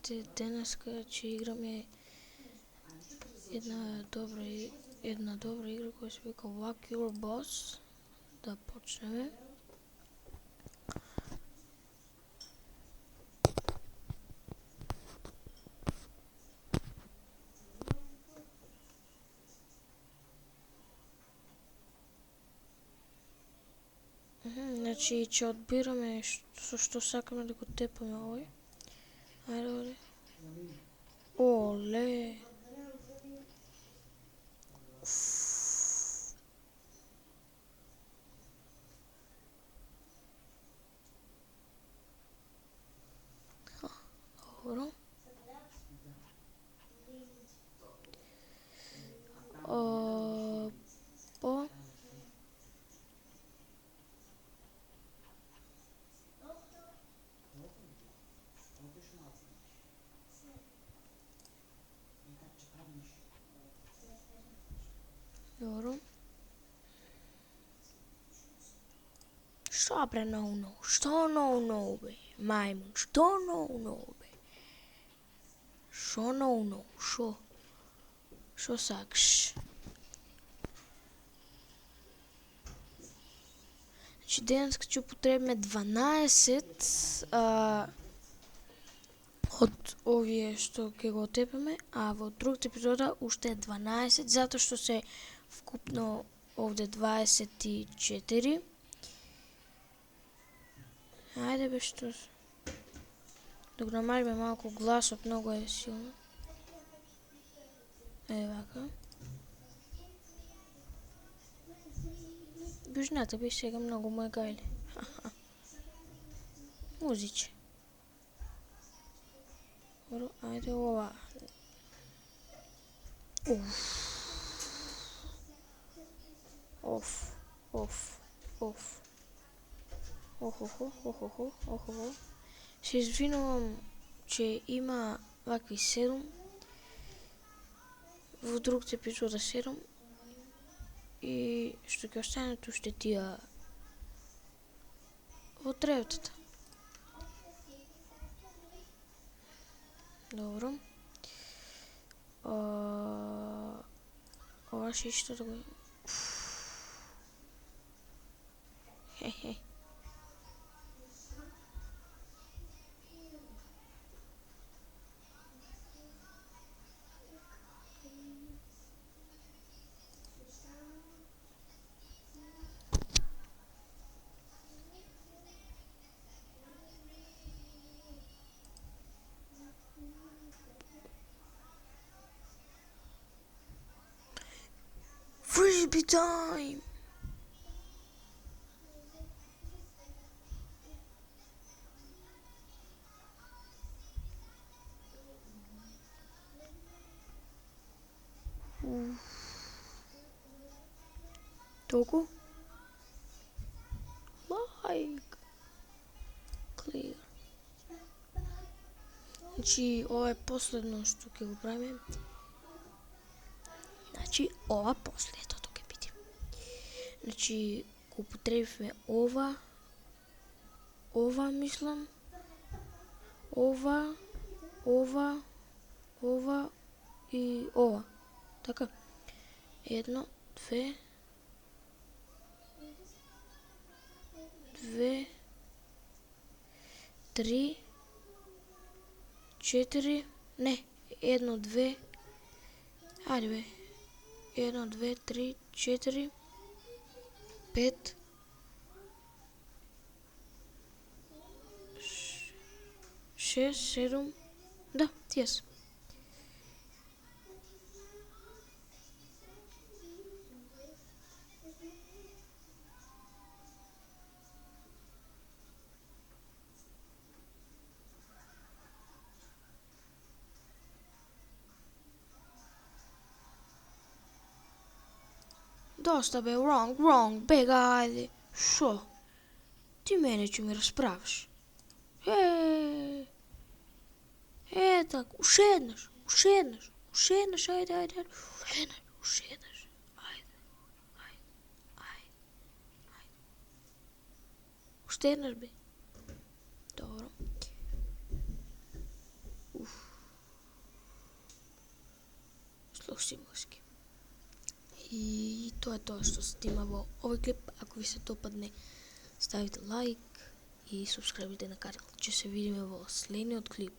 Здравейте, денеска ќе играме една добра игра која се вика Luck Your Boss. Да почнеме. Значи ќе одбираме со што сакаме да го тепаме овој. Ајде. Оле. Добро. По. Добро. Што бре, no? Што no, бе? Мајмун, што no, бе? Шо no? Шо сакаш? Значи денеска ќе употребиме 12 од овие што ќе го тепаме, а во другата епизода уште 12, затоа што се вкупно овде 24. Ајде бе, што да го намалиме малку гласот, многу е силно. Вака. Бужната би сега многу му е гајле. Музиче. Добро, ајде ова. Оф. Охо. Се извинувам, че има вакви 7. Во другата епизода 7. И што ќе останат уште тие во треветата. Добро. Ова ще исто да го... Хе. Frisbee time! Толку? Like. Clear. Значи, ова е последно што ќе го правиме. Значи, ова последното ќе биде. Значи, го употребивме ова, мислам, ова и ова. Така. 1, 2, 3, 4, не, 1, 2, ајде бе, 1, 2, 3, 4, 5, 6, 7, да, тие се. Доста бе, wrong, бега, ајде. Шо? Ти мене ќе ми расправиш. Так, уште еднаш, ајде. Уште еднаш, ајде. Уште еднаш бе. Добро. символски. И тоа е тоа што има во овој клип. Ако ви се допадне, ставите лайк и субскрайбите на канал. Ќе се видиме во следниот клип.